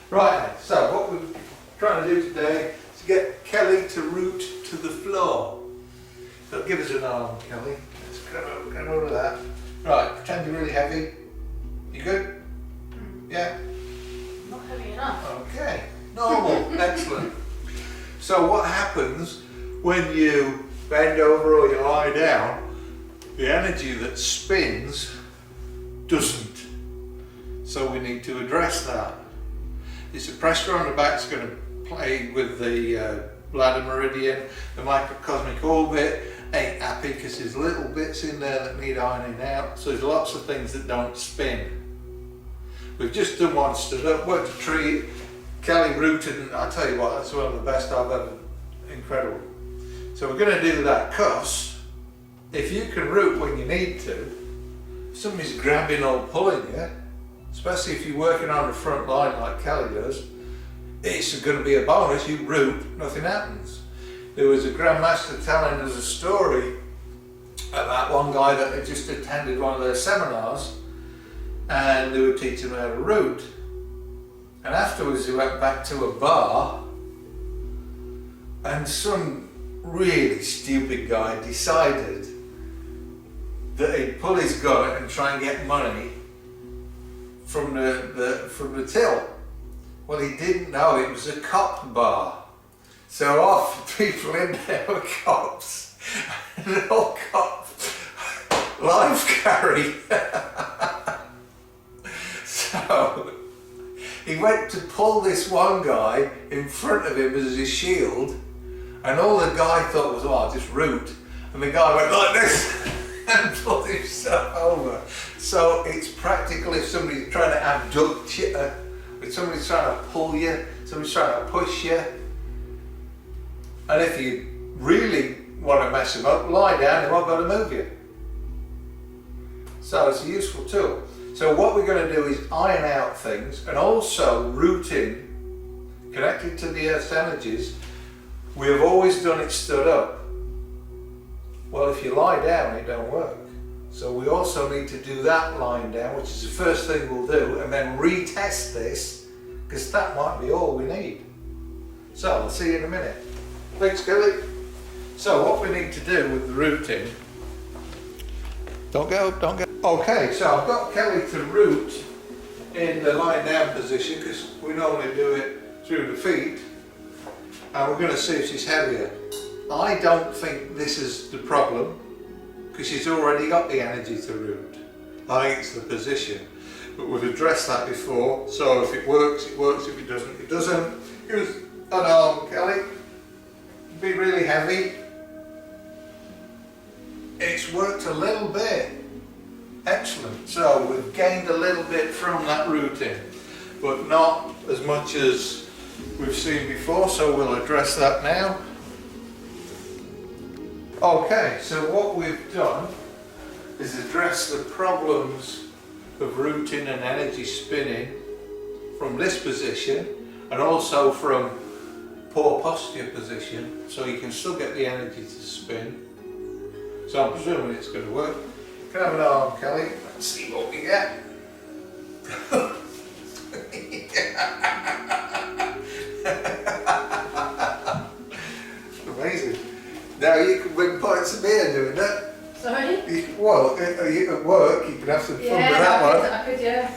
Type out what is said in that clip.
Right, so what we're trying to do today is to get Kelly to root to the floor. So give us an arm, Kelly. Let's get over that. Right, pretend you're really heavy. You good? Yeah? Not heavy enough. Okay, normal, excellent. So what happens when you bend over or you lie down, the energy that spins doesn't. So we need to address that. It's the pressure on the back that's going to play with the bladder meridian. The microcosmic orbit ain't happy because there's little bits in there that need ironing out. So there's lots of things that don't spin. We've just done one stood up, worked a tree, Kelly rooted, and I tell you what, that's one of the best I've ever, incredible. So we're going to do that because if you can root when you need to, if somebody's grabbing or pulling you, especially if you're working on the front line like Kelly does, it's going to be a bonus. You root, nothing happens. There was a grandmaster telling us a story about one guy that had just attended one of their seminars and they were teaching him how to root. And afterwards he went back to a bar and some really stupid guy decided that he'd pull his gun and try and get money from the till. Well, he didn't know it was a cop bar. So off people in there were cops. And all cops live carry. So he went to pull this one guy in front of him as his shield, and all the guy thought was, oh, I'll just root. And the guy went like this and pulled himself over. So it's practical if somebody's trying to abduct you, if somebody's trying to pull you, somebody's trying to push you. And if you really want to mess them up, lie down, they won't be able to move you. So it's a useful tool. So what we're going to do is iron out things, and also rooting, connected to the Earth's energies. We have always done it stood up. Well, if you lie down, it don't work. So we also need to do that lying down, which is the first thing we'll do, and then retest this, because that might be all we need. So I'll see you in a minute. Thanks, Kelly. So what we need to do with the rooting, don't go. Okay, so I've got Kelly to root in the lying down position, because we normally do it through the feet, and we're going to see if she's heavier. I don't think this is the problem, because she's already got the energy to root. I think it's the position, but we've addressed that before, so if it works, it works, if it doesn't, it doesn't. Here's an arm, Kelly. Be really heavy. It's worked a little bit. Excellent. So we've gained a little bit from that rooting, but not as much as we've seen before, so we'll address that now. Okay, so what we've done is address the problems of rooting and energy spinning from this position, and also from poor posture position, so you can still get the energy to spin. So I'm presuming it's going to work. Can I have an arm, Kelly? Let's see what we get. Amazing. Now you can win points of beer doing that. Sorry? Well, at work you can have some fun with that one. I could, yeah.